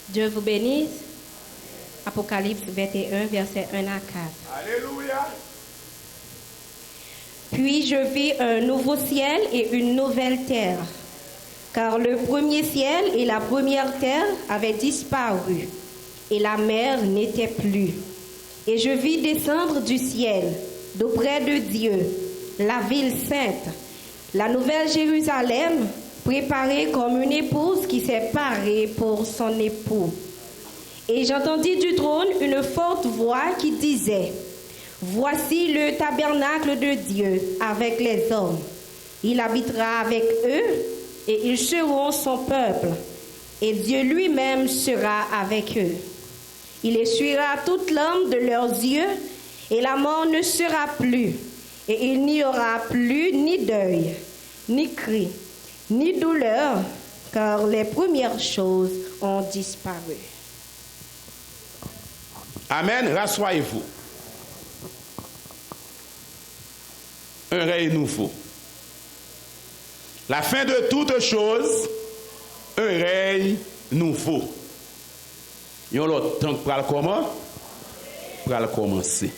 Dieu vous bénisse. Apocalypse 21, versets 1 à 4. Alléluia. Puis je vis un nouveau ciel et une nouvelle terre, car le premier ciel et la première terre avaient disparu, et la mer n'était plus. Et je vis descendre du ciel, d'auprès de Dieu, la ville sainte, la nouvelle Jérusalem, préparée comme une épouse qui s'est parée pour son époux. Et j'entendis du trône une forte voix qui disait: Voici le tabernacle de Dieu avec les hommes. Il habitera avec eux et ils seront son peuple. Et Dieu lui-même sera avec eux. Il essuiera toute larme de leurs yeux et la mort ne sera plus. Et il n'y aura plus ni deuil, ni cri, ni douleur, car les premières choses ont disparu. Amen. Rassoyez-vous. Un règne nouveau. La fin de toutes choses, un règne nouveau. Il y a l'autre temps pour le comment? Pour le commencer.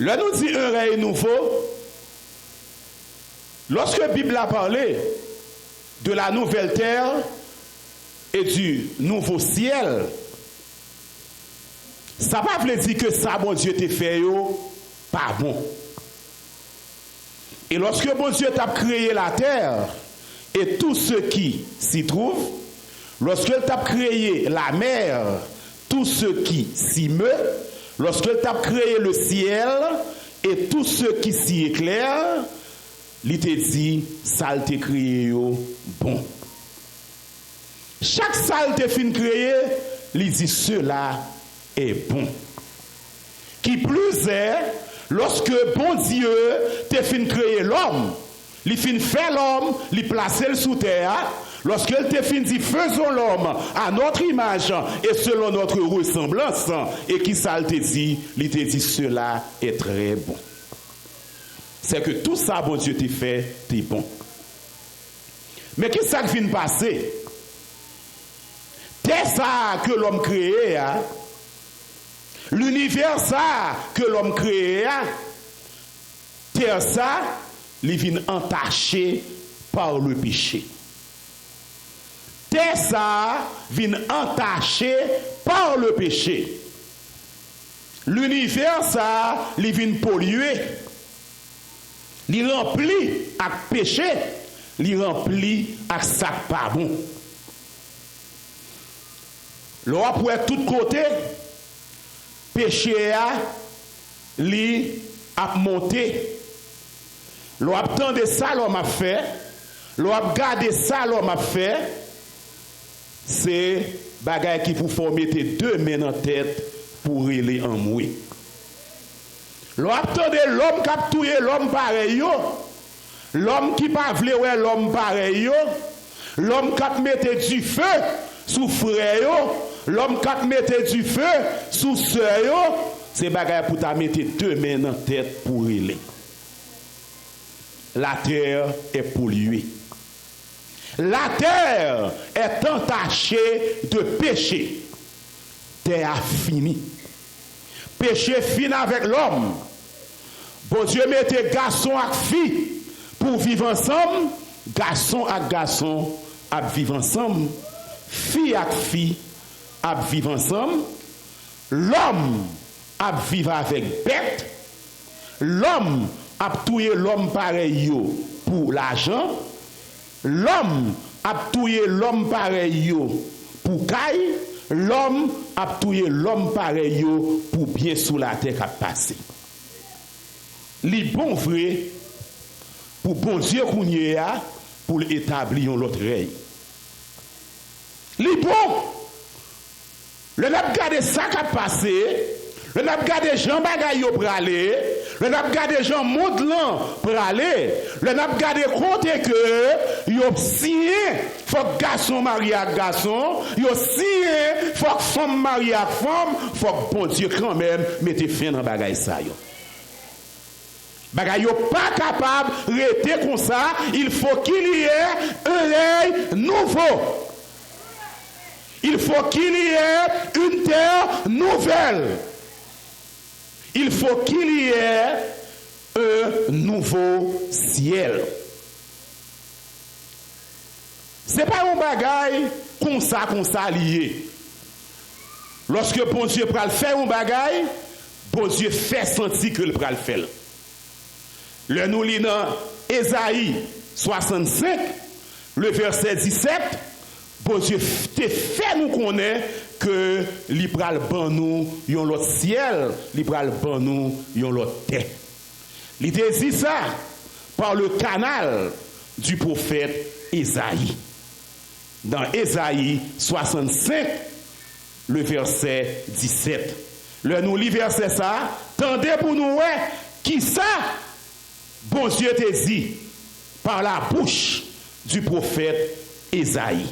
Là, nous dit un règne nouveau. Lorsque la Bible a parlé de la nouvelle terre et du nouveau ciel, ça ne veut pas dire que ça, bon Dieu, t'a fait, pas bon. Et lorsque bon Dieu t'a créé la terre et tout ce qui s'y trouve, lorsque t'a créé la mer, tout ce qui s'y meut, lorsque t'a créé le ciel et tout ce qui s'y éclaire, il te dit, ça t'a créé bon. Chaque salle te fin créé, il dit cela est bon. Qui plus est, lorsque bon Dieu te fin créé l'homme, il fin fait l'homme, il place le sous terre. Lorsqu'il te fin dit faisons l'homme à notre image et selon notre ressemblance, et qui ça te dit, il te dit cela est très bon. C'est que tout ça bon Dieu te fait, t'es bon. Mais qu'est-ce qui vient passer? C'est ça que l'homme créé, hein? L'univers ça que l'homme créé, hein? C'est ça, il vient entaché par le péché. C'est ça, vient entaché par le péché. L'univers ça, il vient pollué. Il rempli avec péché, il rempli avec ça pas bon. L'on pour être tout côté, péché a li a monté. L'on attendait ça l'homme a fait, l'on a gardé ça l'homme a fait. C'est bagaille qui pour former deux mains en tête pour aller en mourir. L'on attendait l'homme qui a tué l'homme pareil, l'homme qui pas voulu ouais l'homme pareil, l'homme qui a mis du feu sous frère, l'homme qui a mis du feu sous sœur, c'est bagaille pour ta mettre deux mains en tête pour aller. La terre est polluée. La terre est entachée de péché. Terre a fini. Péché fini avec l'homme. Bon Dieu mette garçon et fille pour vivre ensemble. Garçon et garçon à vivre ensemble. Fille et fille à vivre ensemble. L'homme à vivre avec bête. L'homme à tuer l'homme pareil pour l'argent. L'homme a tué l'homme pareil pour caille. L'homme a tué l'homme pareil pour bien sous la terre qui passé. Les bons vrai pour bon Dieu qu'on y a pour établir l'autre règne. Les bons, le n'a regardé ça qui a passé, le n'a regardé Jean Bagaille pour aller, le n'a regardé Jean Modelan pour aller, le n'a regardé compter que yo signé faut que garçon marie à garçon, yo signé faut que femme marie à femme, faut que bon Dieu quand même mette fin dans bagaille ça yo. Bagay yo pas capable de rester comme ça, il faut qu'il y ait un œil nouveau. Il faut qu'il y ait une terre nouvelle. Il faut qu'il y ait un nouveau ciel. Ce n'est pas un bagay comme ça lié. Lorsque bon Dieu peut le faire un bagay, bon Dieu fait sentir que le peut le faire. Le nous lit dans Ésaïe 65, le verset 17, bon Dieu te fait nous connaître que li pral ban nous yon l'autre ciel, li pral ban nous yon l'autre terre. Il te dit ça par le canal du prophète Ésaïe. Dans Ésaïe 65, le verset 17. Le nous lit verset ça, tendez pour nous qui ça bon Dieu te dit par la bouche du prophète Ésaïe.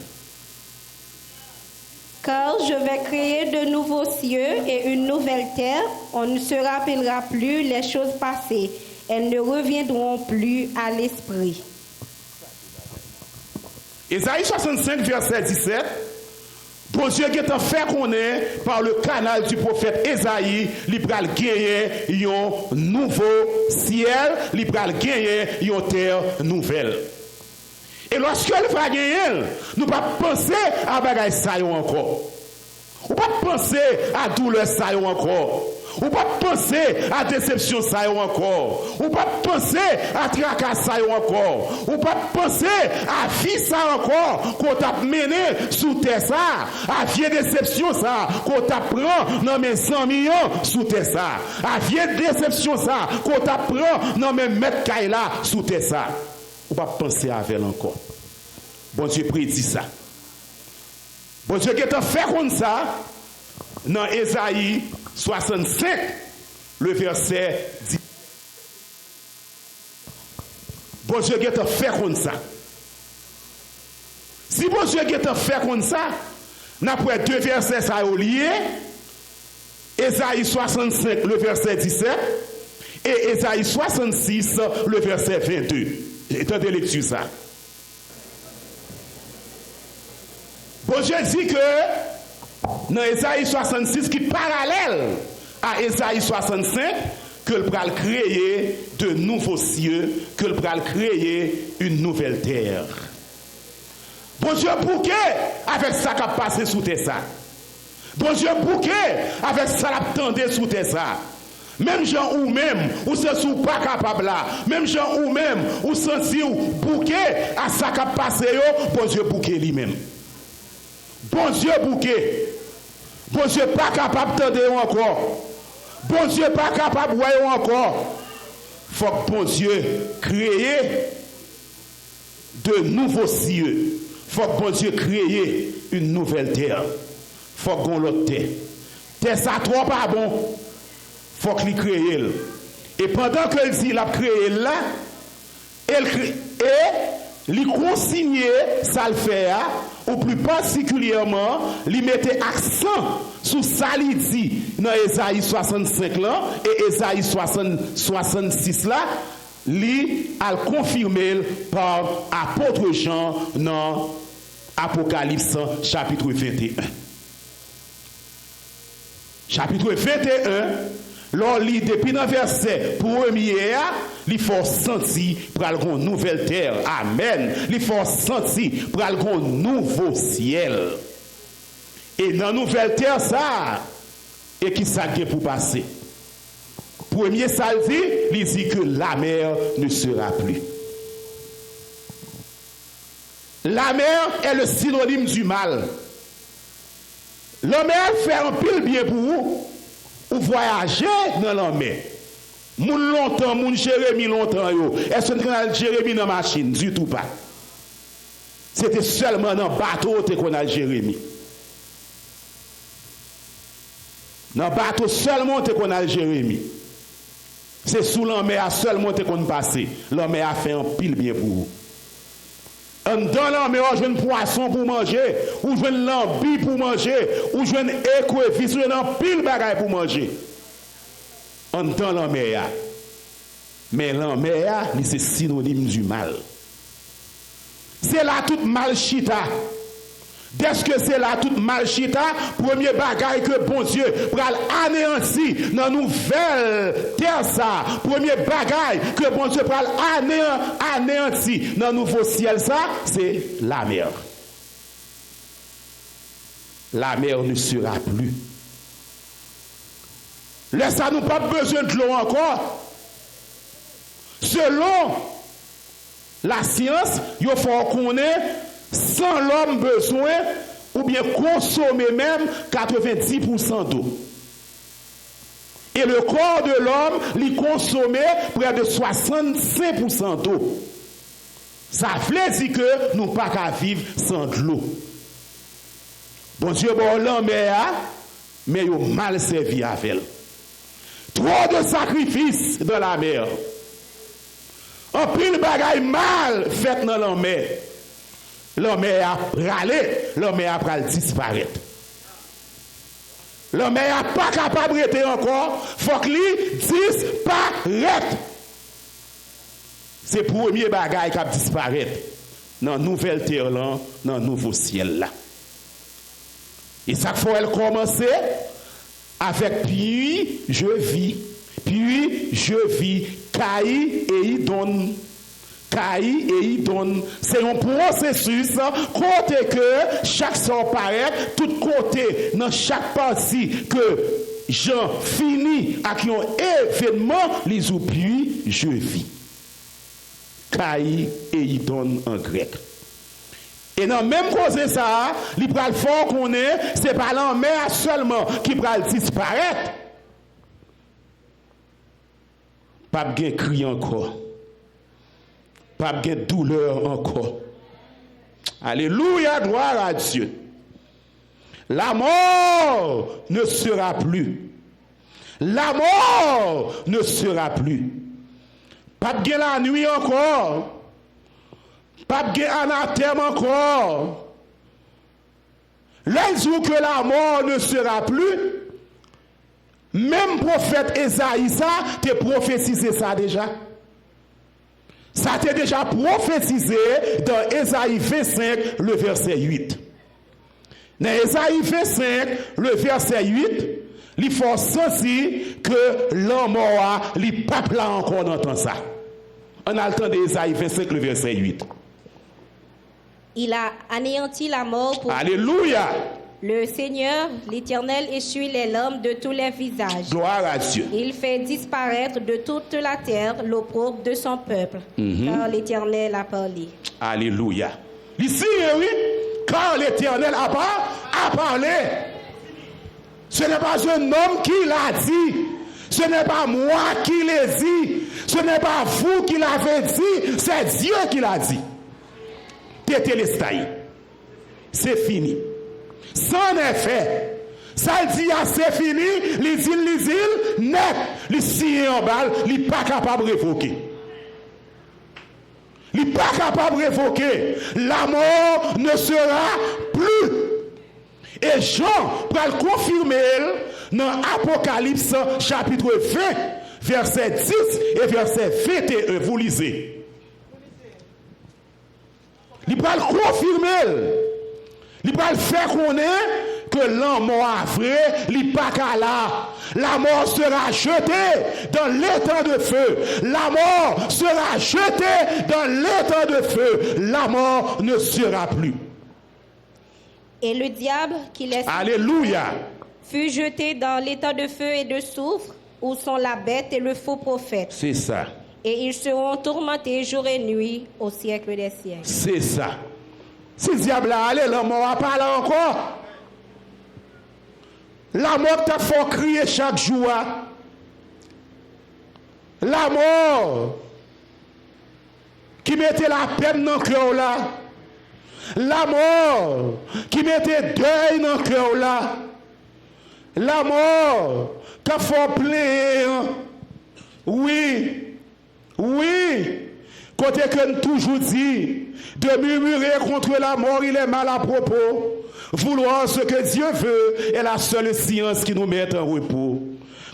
Car je vais créer de nouveaux cieux et une nouvelle terre. On ne se rappellera plus les choses passées. Elles ne reviendront plus à l'esprit. Ésaïe 65, verset 17. Bon Dieu qui est fait connaître par le canal du prophète Ésaïe, il va gagner un nouveau ciel, il va gagner une terre nouvelle. Et lorsque il va gagner, nous ne pouvons pas penser à bagaille ça encore. On ne peut pas penser à douleur ça encore. On ne peut pas penser à déception ça encore. On ne peut pas penser à tracas ça encore. On ne peut pas penser à vie ça encore qu'on t'a mené sous terre ça. À vieille déception ça qu'on t'apprend dans mes 100 millions sous terre ça. À vieille déception ça qu'on t'apprend dans mes mètres caille là sous terre ça. On ne peut pas penser à elle encore. Bon Dieu prédit ça. Bon Dieu qui est fait comme ça dans Ésaïe 65, le verset 10. Bon Dieu qui est fait comme ça. Si bon Dieu qui est fait comme ça, n'a pas deux versets ça liés. Ésaïe 65, le verset 17, et Ésaïe 66, le verset 22. Étendez lecture ça. Bon Dieu dit que dans Ésaïe 66 qui est parallèle à Ésaïe 65, que le pral créer de nouveaux cieux, que le pral créer une nouvelle terre. Bon Dieu bouquet avec ça qui a passé sous terre ça. Bon Dieu bouquet avec ça qui a tendu sous terre ça. Même gens ou même, ou se sous pas capable là, même gens ou même, ou senti ou bouquet à ça qui a passé yo, bon Dieu bouquet lui-même. Bon Dieu bouquet. Bon Dieu pas capable d'entendre encore. Bon Dieu pas capable de voir encore. Faut que bon Dieu crée de nouveaux cieux. Faut que bon Dieu crée une nouvelle terre. Faut qu'on l'autre terre. Terre ça trop pas bon. Faut qu'il crée. Et pendant qu'il dit il a créé là, il consigne ça le fait, ou plus particulièrement, il mettait accent sur ça il dit dans Ésaïe 65 là et Ésaïe 66 là, il a confirmé par apôtre Jean dans Apocalypse chapitre 21. Chapitre 21, l'on lit depuis le verset premier, il faut sentir pour aller une nouvelle terre. Amen. Il faut sentir pour aller un nouveau ciel. Et dans la nouvelle terre, ça, et qui ça pour passer? Premier, ça il dit que la mer ne sera plus. La mer est le synonyme du mal. La mer fait un pile bien pour vous, ou voyager dans la mer. Moun longtemps, moun Jérémie longtemps yo. Est-ce qu'on a Jérémie dans la machine? Du tout pas. C'était seulement dans le bateau qu'on a Jérémie. Dans le bateau seulement qu'on a Jérémie. C'est sous la mer seulement qu'on passe. La mer a fait un pile bien pour vous. Dans la mer, on joue un poisson pour manger, ou joue un lambi pour manger, ou joue un écrevisse, ou un pile bagaille pour manger. Dans la mer. Mais l'enmer, c'est synonyme du mal. C'est là tout mal chita. Dès que c'est là tout mal chita, premier bagaille que bon Dieu pral anéanti dans nouvelle terre ça, premier bagaille que bon Dieu pral anéanti dans nouveau ciel ça, c'est la mer. La mer ne sera plus. Là ça nous pas besoin de l'eau encore. Selon la science, il faut connaître sans l'homme besoin ou bien consommer même 90% d'eau. Et le corps de l'homme, il consommait près de 65% d'eau. Ça veut dire que nous ne pouvons pas vivre sans de l'eau. Bon Dieu, bon l'homme mais il a mal servi avec elle. Trop de sacrifices dans la mer. En pile bagaille mal fait dans la mer. L'homme a râlé, l'homme a disparaître. L'homme n'est pas capable de rester encore, il faut qu'il disparaisse. C'est le premier bagage qui a disparu dans la nouvelle terre, dans le nouveau ciel. Là. Et ça faut elle commencer avec puis je vis, Caï et il donne. Caï et il donne. C'est un processus côté que chaque sort paraît, tout côté, dans chaque partie que j'en finis à qui un événement, les oublies, je vis. Caï et il donne en grec. Et dans même cause ça, il pral fort qu'on est, c'est pas l'enmer seulement qui pral disparaître. Pas de cri encore. Pas de douleur encore. Alléluia, gloire à Dieu. La mort ne sera plus. La mort ne sera plus. Pas de la nuit encore. Pas de anathème encore. Le jour que la mort ne sera plus, même prophète Esaïe, ça, t'es prophétisé ça déjà. Ça t'est déjà prophétisé dans Esaïe 25, le verset 8. Dans Esaïe 25, le verset 8, il faut sentir que l'homme mort, il pas là encore d'entendre ça. On a le temps d'Esaïe 25, le verset 8. Il a anéanti la mort pour... Alléluia. Le Seigneur, l'Éternel, essuie les larmes de tous les visages. Gloire à Dieu. Il fait disparaître de toute la terre l'opprobre de son peuple. Car l'Éternel a parlé. Alléluia. Ici, oui, car l'Éternel a parlé. Ce n'est pas un homme qui l'a dit. Ce n'est pas moi qui l'ai dit. Ce n'est pas vous qui l'avez dit. C'est Dieu qui l'a dit. Tétélestai. C'est fini. Sans effet. Ça dit, c'est fini. Les îles, net. Les signes en balle, il n'est pas capable de révoquer. Il n'est pas capable de révoquer. La mort ne sera plus. Et Jean va le confirmer dans Apocalypse chapitre 20, verset 10 et verset 21. Vous lisez. Il va le confirmer. Il va le faire connaître que l'homme mort vrai, il n'est pas qu'à là. La mort sera jetée dans l'étang de feu. La mort sera jetée dans l'étang de feu. La mort ne sera plus. Et le diable qui laisse... Alléluia. Fut jeté dans l'étang de feu et de soufre, où sont la bête et le faux prophète. C'est ça. Et ils seront tourmentés jour et nuit au siècle des siècles. C'est ça. Si le diable a allé, la mort n'a pas là encore. La mort t'a fait crier chaque jour. La mort qui mettait la peine dans le cœur là. La mort qui mettait deuil dans le cœur là. La mort qui a fait plaindre. Oui. Côté que nous toujours dit, de murmurer contre la mort, il est mal à propos. Vouloir ce que Dieu veut est la seule science qui nous met en repos.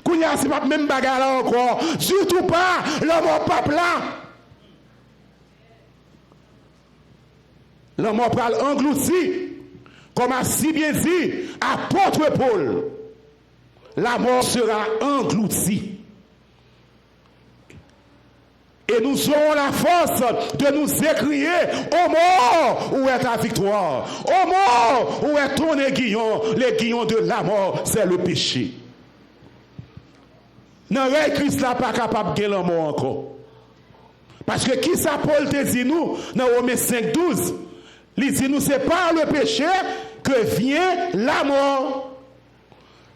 Qu'on y a, c'est pas même bagarre là encore. Surtout pas, l'homme au pape là. L'homme pral englouti, comme a si bien dit apôtre Paul, la mort sera engloutie. Et nous aurons la force de nous écrier ô mort, où est ta victoire? Ô mort, où est ton aiguillon? L'aiguillon de la mort, c'est le péché. Non, Christ n'est pas capable de gagner la mort encore. Parce que qui ça Paul te dit nous, dans Romains 5:12, il dit nous c'est par le péché que vient la mort.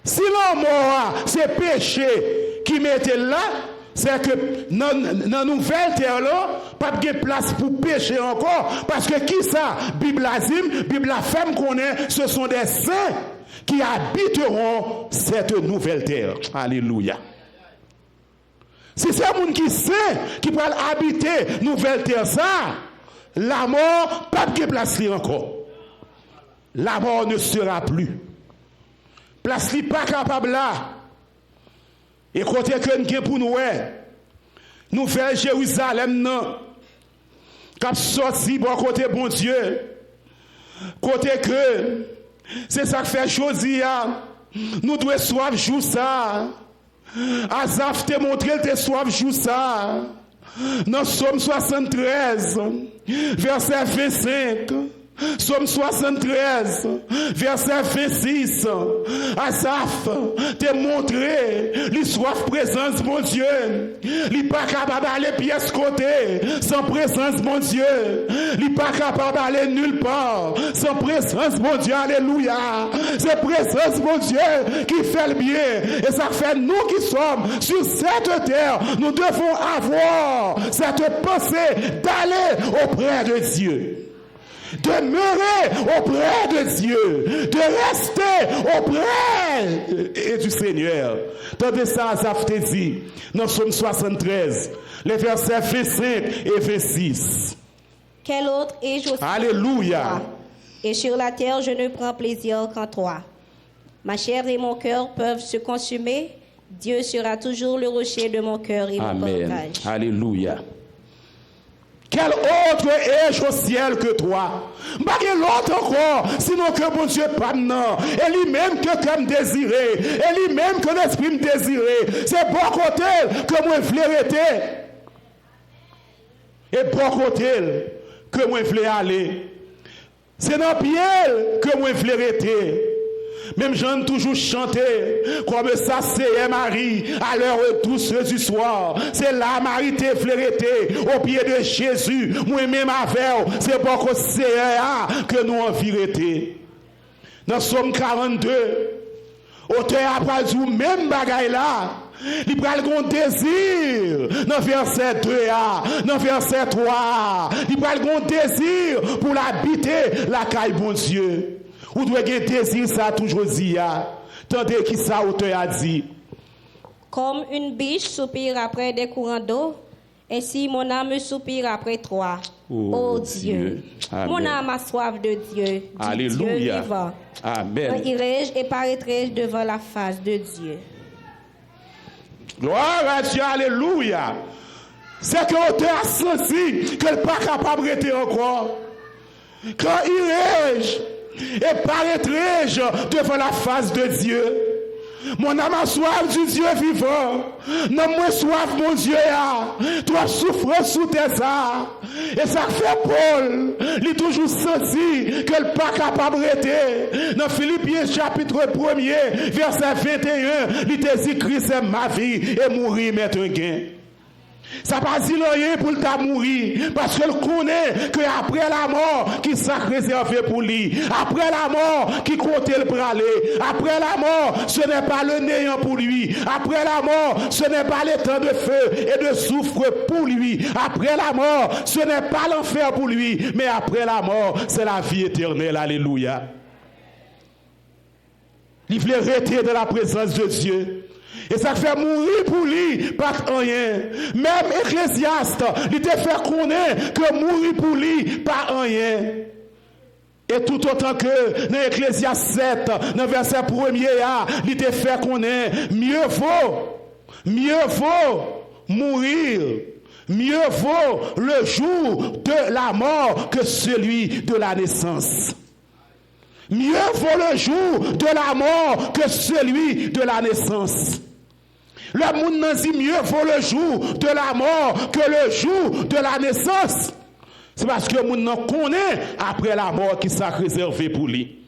Si la mort c'est péché qui mettait là, c'est que dans la nouvelle terre là, pas de place pour pécher encore. Parce que qui ça? Bible azim, Bible la femme connaît, ce sont des saints qui habiteront cette nouvelle terre. Alléluia. Si c'est un monde qui sait, qui peut habiter nouvelle terre, ça, la mort, pas de place là encore. La mort ne sera plus. Place li pas capable là. Et côté que nous pour nous, nouvelle Jérusalem, non. Cap sorti bon côté bon Dieu. Côté que, c'est ça que fait Josia. Nous devons soif jour ça. Asaph te montré, te soif jour ça. Dans Somme 73, verset 25. Somme 73, verset 26. Asaph te montré l'histoire présence mon Dieu. Il pas capable d'aller pièce côté sans présence mon Dieu. Il pas capable d'aller nulle part sans présence mon Dieu. Alléluia. C'est présence mon Dieu qui fait le bien. Et ça fait nous qui sommes sur cette terre. Nous devons avoir cette pensée d'aller auprès de Dieu. Demeurer auprès de Dieu, de rester auprès du Seigneur. Tandis ça, ça te dit, dans Somme 73, les versets 25 et 26. Quel autre ai-je aussi? Alléluia. Et sur la terre, je ne prends plaisir qu'en toi. Ma chair et mon cœur peuvent se consumer. Dieu sera toujours le rocher de mon cœur et mon partage. Alléluia. Quel autre ai-je au ciel que toi? Pas que l'autre encore, sinon que mon Dieu pas non. Et lui-même que comme désiré, et lui-même que l'esprit me désiré. C'est bon côté que moi je arrêter. Et bon côté que moi je aller. C'est dans pied que moi je arrêter. Même j'en toujours chanté comme ça c'est Marie à l'heure douce du soir. C'est là Marie t'est flérété au pied de Jésus. Moi-même avec c'est pour que c'est que nous en vérité. Dans Somme 42, auteur après du même bagaille là. Il prend le désir dans verset 2a, dans verset 3. Il prend le désir pour l'habiter la caille bon Dieu. Ou doit avoir désir ça toujours dit. Tandis qui ça auteur a dit. Comme une biche soupire après des courants d'eau, ainsi mon âme soupire après toi. Oh Dieu. Amen. Mon âme a soif de Dieu. Alléluia. Dieu vivant. Amen. Quand irai-je et paraîtrai-je devant la face de Dieu. Gloire à Dieu. Alléluia. C'est que l'auteur a senti qu'elle n'est pas capable de rester encore. Quand irai-je et paraîtrai-je devant la face de Dieu. Mon âme a soif du Dieu vivant. Non, moi soif mon Dieu. Toi souffres sous tes arts. Et ça fait Paul. Il est toujours senti qu'elle n'est pas capable de rester. Dans Philippiens chapitre 1er, verset 21, il te dit Christ est ma vie et mourir m'est un gain. Ça pas dit rien pour le mourir parce qu'elle connaît que après la mort qui s'est réservé pour lui, après la mort qui comptait le praler, après la mort ce n'est pas le néant pour lui, après la mort ce n'est pas les temps de feu et de soufre pour lui, après la mort ce n'est pas l'enfer pour lui, mais après la mort c'est la vie éternelle. Alléluia. Il voulait rester dans la présence de Dieu. Et ça fait mourir pour lui, pas rien. Même Ecclésiaste, il te fait connaître que mourir pour lui, pas rien. Et tout autant que dans Ecclésiaste 7, dans verset 1er, il était fait qu'on est mieux vaut mourir. Mieux vaut le jour de la mort que celui de la naissance. Mieux vaut le jour de la mort que celui de la naissance. Le monde n'a dit mieux vaut le jour de la mort que le jour de la naissance. C'est parce que le monde connaît après la mort qui s'est réservé pour lui.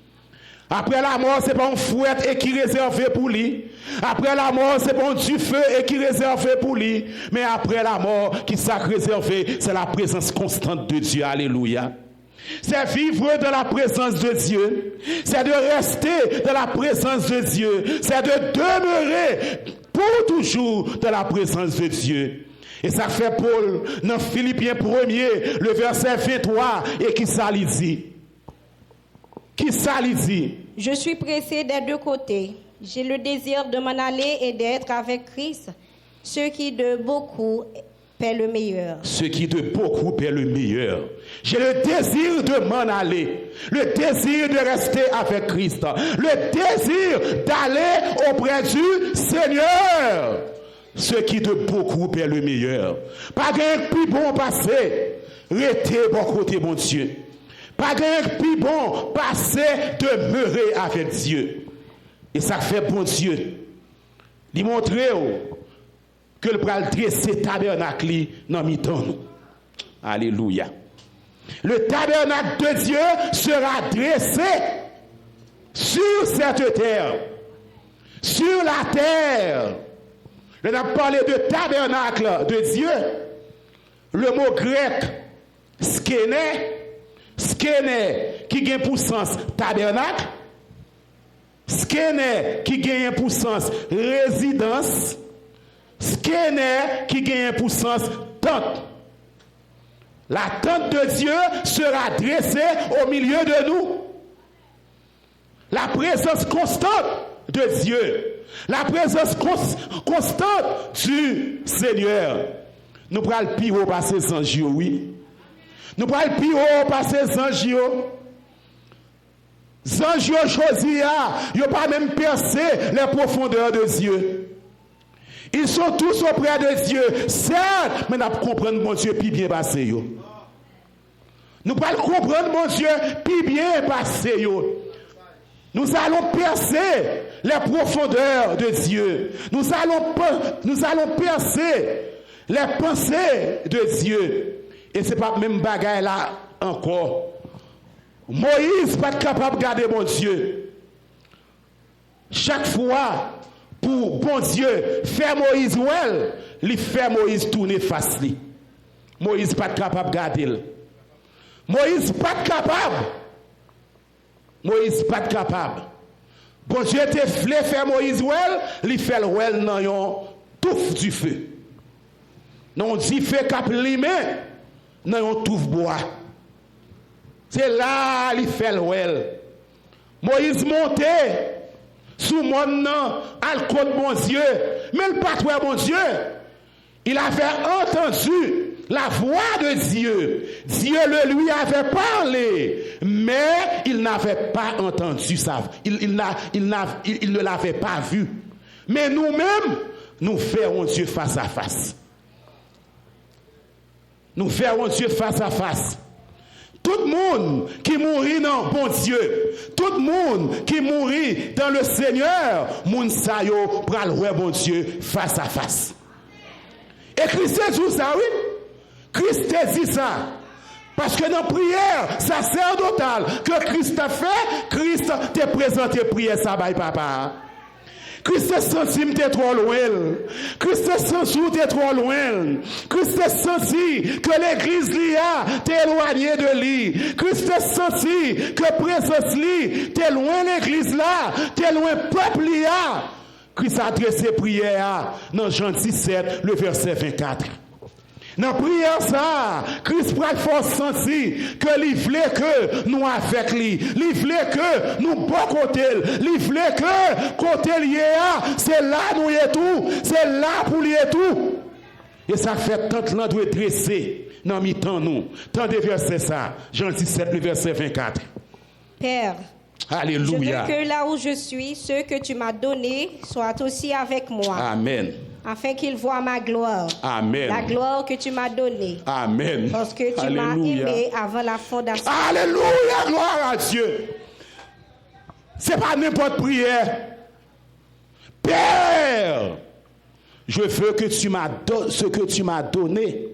Après la mort, c'est pas un fouet et qui réservé pour lui. Après la mort, c'est pas un du feu et qui réservé pour lui. Mais après la mort, qui s'est réservé, c'est la présence constante de Dieu. Alléluia. C'est vivre dans la présence de Dieu. C'est de rester dans la présence de Dieu. C'est de demeurer pour toujours dans la présence de Dieu. Et ça fait Paul dans Philippiens 1er, le verset 23, et qui ça lui dit? Qui ça lui dit? Je suis pressé des deux côtés. J'ai le désir de m'en aller et d'être avec Christ, ce qui de beaucoup paie le meilleur. Ce qui de beaucoup paie le meilleur. J'ai le désir de m'en aller, le désir de rester avec Christ, le désir d'aller auprès du Seigneur. Ce qui de beaucoup paie le meilleur. Pas d'un plus bon passé, restez bon côté mon Dieu. Pas d'un plus bon passé, demeurer avec Dieu. Et ça fait bon Dieu. Il montre que le bras dresser tabernacle dans mi-temps. Alléluia. Le tabernacle de Dieu sera dressé sur cette terre. Sur la terre. On a parlé de tabernacle de Dieu. Le mot grec, skene qui a pour sens tabernacle, skene qui a pour sens résidence, skene qui a pour sens tente. La tente de Dieu sera dressée au milieu de nous. La présence constante de Dieu, la présence constante du Seigneur. Nous prenons le pire passer sans Dieu, oui. Nous prenons le pire passer sans Dieu. Sans Dieu choisi, ils n'ont pas même percé les profondeurs de Dieu. Ils sont tous auprès de Dieu. Certes, mais nous comprenons mon Dieu puis bien passé. Nous allons comprendre mon Dieu puis bien passé. Nous allons percer les profondeurs de Dieu. Nous allons percer les pensées de Dieu. Et ce n'est pas même bagaille là encore. Moïse n'est pas capable de garder mon Dieu. Chaque fois, pour bon Dieu, faire Moïse well, il fait Moïse tourner face lui. Moïse n'est pas capable de garder. Moïse n'est pas capable. Moïse n'est pas capable. Bon Dieu te voulait faire Moïse well, il fait le well dans un touffe du feu. Non, dit fait cap limé dans un touffe bois. C'est là il fait le well. Moïse montait sous mon nom, à côté de mon Dieu. Mais le patrouille mon Dieu, il avait entendu la voix de Dieu. Dieu le lui avait parlé, mais il n'avait pas entendu ça. Il ne l'avait pas vu. Mais nous-mêmes, nous verrons Dieu face à face. Nous verrons Dieu face à face. Tout le monde qui mourit dans bon Dieu, tout le monde qui mourit dans le Seigneur, moun sa yo pral wè bon Dieu face à face. Et Christ dit ça, oui. Christ dit ça. Parce que dans la prière sacerdotale que Christ a fait, Christ t'a présenté prière ça by papa. Christ a senti que t'es trop loin. Christ a senti que t'es trop loin. Christ a senti que l'église t'est éloigné de lui. Christ a senti que présence lui t'es loin l'église là, t'es loin peuple là. Christ a adressé prière dans Jean 17, le verset 24. Dans la prière, ça, Christ prend force sentir que il voulait que nous avec lui. Il voulait que nous bon côté. Il voulait que côté lié, c'est là nous y est tout. C'est là pour lui et tout. Et ça fait tant que doit dresser dans mi-temps nous. Tant de versets ça. Jean 17, le verset 24. Père, Alléluia. je veux que là où je suis, ceux que tu m'as donnés soient aussi avec moi. Amen. Afin qu'ils voient ma gloire. Amen. La gloire que tu m'as donnée. Amen. Parce que tu Alléluia. m'as aimé avant la fondation. Alléluia, gloire à Dieu. C'est pas n'importe prière. Père, je veux que ce que tu m'as donné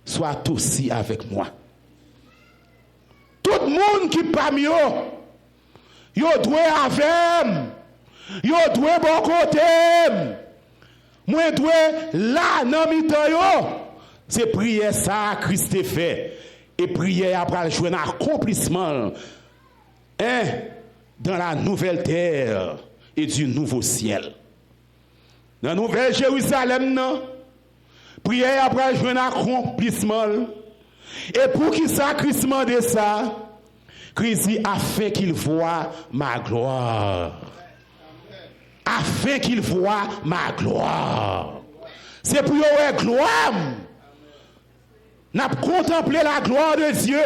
soit aussi avec moi. Tout le monde qui parmi eux, yo doit avec, yo doit bon côté. Moi doit là dans mi-temps yo. C'est prière ça Christ fait et prière après jouer un accomplissement dans la nouvelle terre et du nouveau ciel. Dans la nouvelle Jérusalem non. Prière après jouer un accomplissement. Et pour qu'il ça Christ demande ça, Christ dit afin qu'il voie ma gloire. Afin qu'il voie ma gloire. C'est pour avoir gloire. Nous avons contemplé la gloire de Dieu.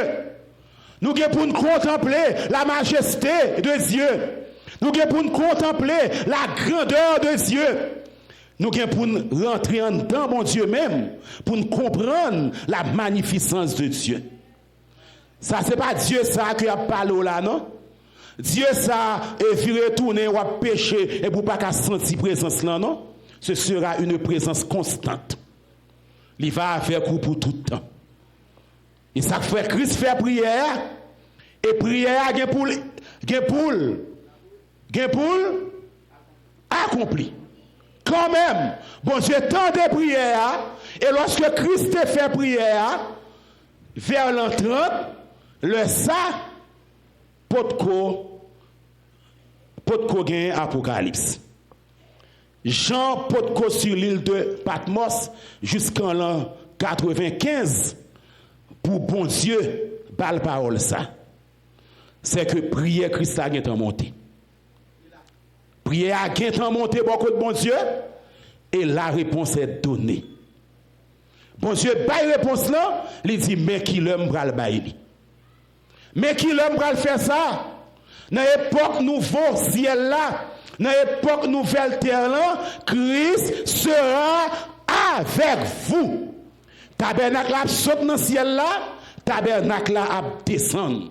Nous avons pour nous contempler la majesté de Dieu. Nous avons pour nous contempler la grandeur de Dieu. Nous avons pour nous rentrer dans mon Dieu même, pour nous comprendre la magnificence de Dieu. Ça, ce n'est pas Dieu ça qui a parlé là, non? Dieu ça est viré tourner ou a péché et pour pas qu'à sentir présence là, non? Ce sera une présence constante. Il va avec vous pour tout le temps. Et ça fait Christ fait prière et prière gen poule accompli. Quand même, bon Dieu tant de prières et lorsque Christ fait prière vers l'entrée, le ça potko gain Apocalypse. Jean potko sur l'île de Patmos jusqu'en l'an 95 pour bon Dieu bal parole ça. C'est que prière Christ a gagné en montée. Prière a gagné en montée beaucoup de bon Dieu et la réponse est donnée. Bon Dieu baille réponse là, il dit mais qui l'aime bral bailler. Mais qui l'aime bral faire ça? Dans l'époque nouveau ciel là, dans l'époque nouvelle terre là, Christ sera avec vous. Tabernacle a saute dans le ciel là, tabernacle a descend.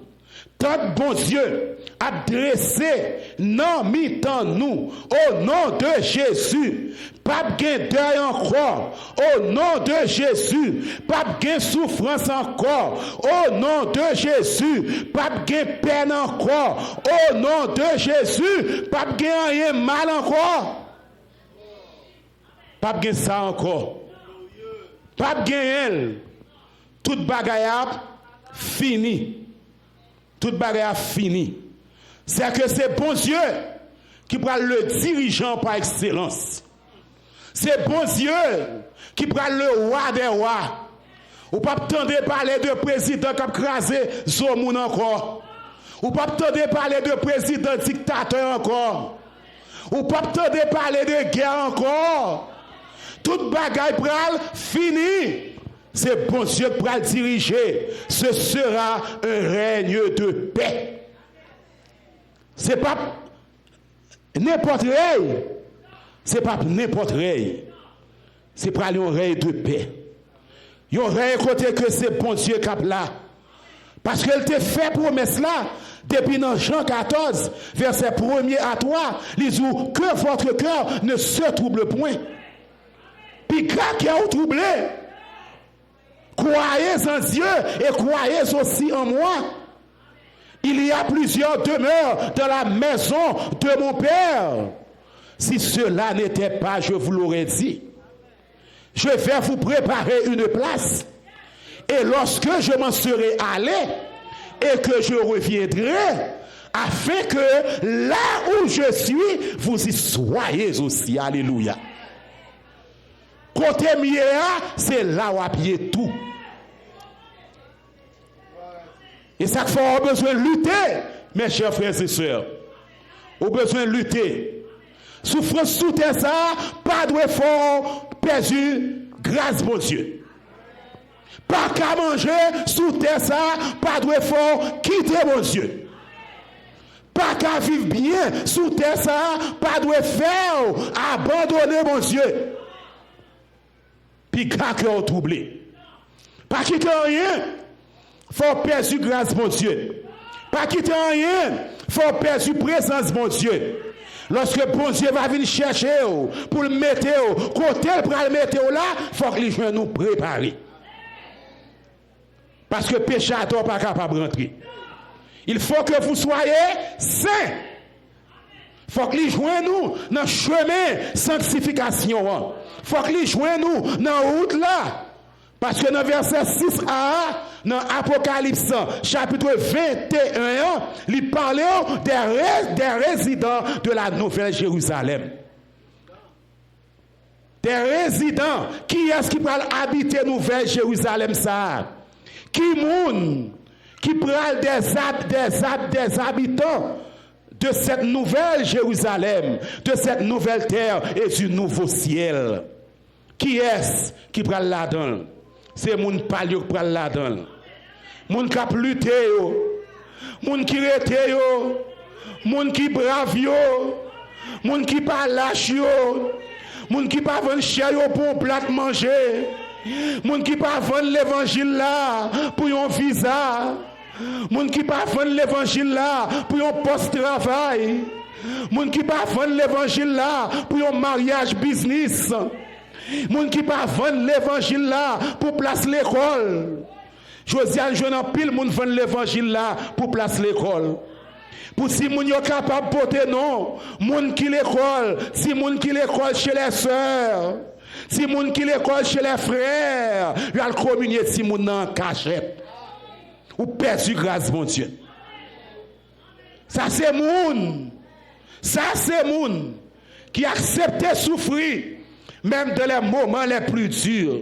Tant bon Dieu a dressé non mi-temps nous au nom de Jésus. Pas de deuil encore au nom de Jésus. Pas de souffrance encore au nom de Jésus. Pas de peine encore au nom de Jésus. Pas de rien mal encore. Pas de ça encore. Pas de elle. Toute bagaille fini. Toute bagaille fini. C'est que c'est bon Dieu qui prend le dirigeant par excellence. C'est bon Dieu qui prend le roi des rois. Ou pas attendre parler de président qui a crasé Zomoun encore. Ou pas attendre parler de président dictateur encore. Ou pas attendre parler de guerre encore. Toute bagaille pral fini. C'est bon Dieu qui va diriger. Ce sera un règne de paix. C'est pas n'importe règne. C'est pas n'importe règne. C'est pas un règne de paix. Il y a un règne côté que c'est bon Dieu qui est là. Parce qu'elle t'a fait promesse là. Depuis dans Jean 14, verset 1er à 3, il dit que votre cœur ne se trouble point. Puis quand il est troublé, croyez en Dieu et croyez aussi en moi. Il y a plusieurs demeures dans la maison de mon Père. Si cela n'était pas, je vous l'aurais dit. Je vais vous préparer une place. Et lorsque je m'en serai allé et que je reviendrai, afin que là où je suis, vous y soyez aussi. Alléluia. Côté mieux, c'est là où appuyer tout. Et ça fait qu'on a besoin de lutter, mes chers frères et sœurs. On a besoin de lutter. Souffrance sous terre, ça, pas de effort perdu, grâce mon Dieu. Pas qu'à manger sous terre, ça, pas de effort, quitter mon Dieu. pas qu'à vivre bien sous terre ça, pas doit faire abandonner mon Dieu. Puis quand cœur troublé. Pas quitter rien, faut perdre grâce mon Dieu. Pas quitter rien, faut perdre présence mon Dieu. Lorsque bon Dieu va venir chercher pour le mettre côté pour le mettre là, faut que les gens nous préparent. Parce que péchateur pas capable de rentrer. Il faut que vous soyez saints. Il faut que les joignent nous dans le chemin de sanctification. Il faut que les joignent nous dans la route là. Parce que dans verset 6a, dans Apocalypse chapitre 21, il parle des résidents de la Nouvelle Jérusalem. Des résidents. Qui est-ce qui va habiter Nouvelle Jérusalem ça? Qui prend des habitants de cette nouvelle Jérusalem, de cette nouvelle terre et du nouveau ciel. Qui est-ce qui prend là-dedans? C'est moun palio qui prend là-dedans. Moun qui a lutté yo, moun qui rete yo, moun qui brave yo, moun qui pas lâche yo, moun qui pas vendre cher yo pour un plat manger. Moun qui pas vendre l'évangile là pour un visa. Moun qui pas vendre l'évangile là pour un poste de travail. Moun qui pas vendre l'évangile là pour un mariage business. Moun qui pas vendre l'évangile là pour place l'école. Josiane jeune en pile moun vendre l'évangile là pour place l'école. Pour si moun yo capable porter non, moun qui l'école, si moun qui l'école chez les sœurs. Si moun qui l'école chez les frères, il a le communier si moun en cachette. Ou perdu grâce mon Dieu. Ça c'est moun. Ça c'est moun qui accepte souffrir même dans les moments les plus durs.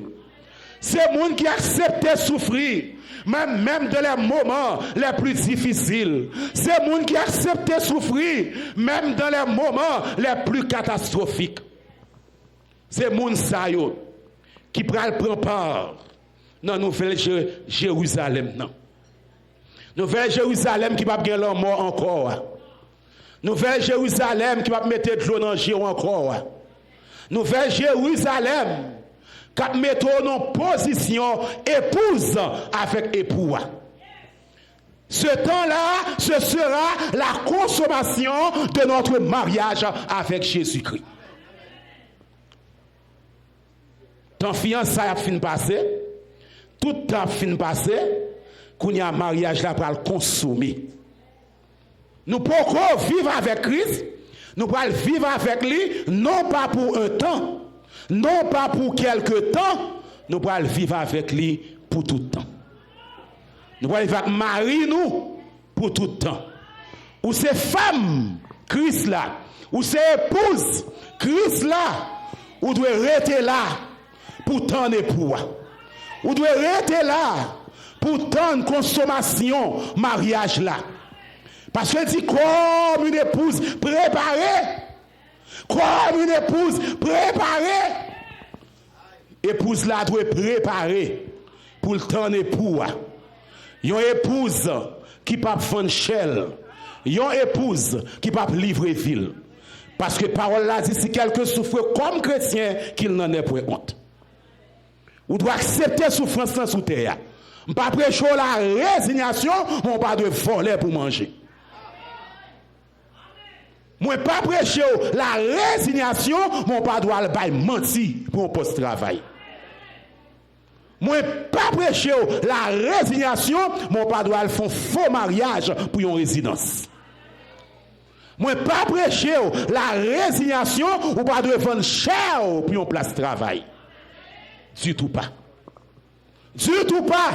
C'est moun qui accepte souffrir même dans les moments les plus difficiles. C'est moun qui accepte souffrir même dans les moments les plus catastrophiques. C'est moun sa yo qui pral prend part dans Nouvelle Jérusalem non. Nouvelle Jérusalem qui va bien l'homme mort encore. Nouvelle Jérusalem qui va mettre de l'eau dans le encore. Nouvelle Jérusalem qui va mettre en position épouse avec époux. Ce temps-là, ce sera la consommation de notre mariage avec Jésus-Christ. Ton fiançailles a fini passer, tout temps fini passer, qu'on y a un mariage là pour le consommer. Nous pouvons vivre avec Christ, nous pouvons vivre avec lui, non pas pour un temps, non pas pour quelque temps, nous pouvons vivre avec lui pour tout temps. Nous pouvons vivre avec Marie nous pour tout temps. Ou c'est femme, Christ là, ou c'est épouse, Christ là, ou doit rester là. Pour tant d'époux. Vous devez rester là pour tant de consommation, mariage là. Parce que dit comme une épouse préparée. Comme une épouse préparée. Épouse là doit préparer pour le temps d'époux. Une épouse qui ne peut pas vendre cher. Une épouse qui ne peut pas livrer ville. Parce que parole là dit si quelqu'un souffre comme chrétien, qu'il n'en ait point honte. Ou doit accepter souffrance sans sous terre. On pas prêcher la résignation, on pas de voler pour manger. Moi pas prêcher la résignation, on pas doit le mentir pour un poste de travail. Moi pas prêcher la résignation, on pas doit le faire faux mariage pour une résidence. Moi pas prêcher la résignation, ou pas de vendre cher pour une place de travail. Du tout pas. Du tout pas.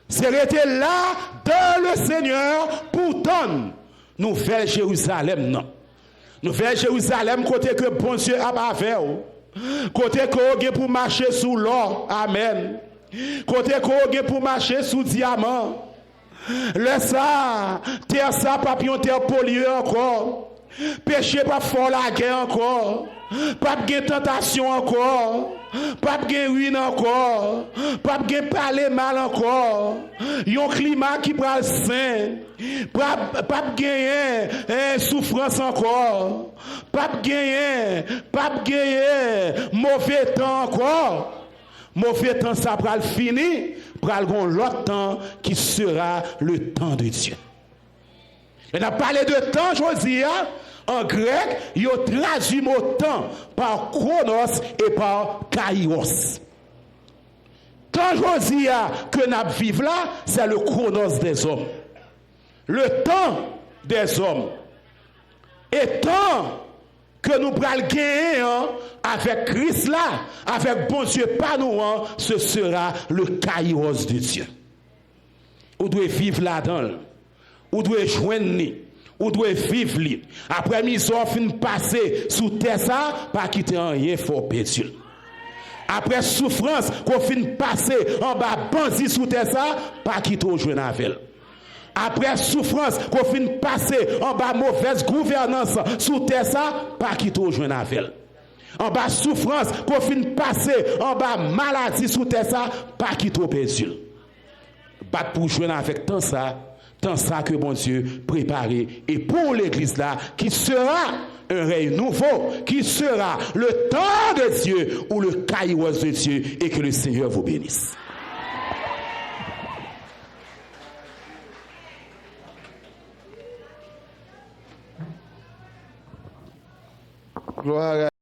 C'est rester là dans le Seigneur pour ton Nouvelle Jérusalem, non. Nouvelle Jérusalem, côté que bon Dieu a pas fait. Côté que pour marcher sous l'or. Amen. Côté que pour marcher sous diamant. Le ça, terre ça, papillon, terre polluée encore. Péché pas fort la guerre encore. Pas de tentation encore. pas de ruine encore, pas de parler mal encore, un climat qui prend sain, pas de gagner souffrance encore, pas de gagner mauvais temps encore. Mauvais temps ça pral fini, pral gon l'autre temps qui sera le temps de Dieu. On a parlé de temps, Josia, en grec, il a traduit le temps par chronos et par kairos. Temps Josia que nous vivons là, c'est le chronos des hommes. Le temps des hommes. Et temps que nous prenons gagner avec Christ là, avec bon Dieu pas nous, ce sera le kairos de Dieu. Vous devez vivre là-dedans. Vous devez joindre, vous devez vivre. Après mission fin passer sous terre ça, pas quitter rien fort pétule. Après souffrance qu'on fin passer en bas bandit sous terre ça, pas quitter au joindre avec. Après souffrance qu'on fin passer en bas mauvaise gouvernance sous terre ça, pas quitter au joindre avec. En bas souffrance qu'on fin passer en bas maladie sous terre ça, pas quitter au pétule. Pas pour joindre avec tant ça que bon Dieu préparé et pour l'église là qui sera un règne nouveau, qui sera le temps de Dieu ou le kairos de Dieu et que le Seigneur vous bénisse. Gloire à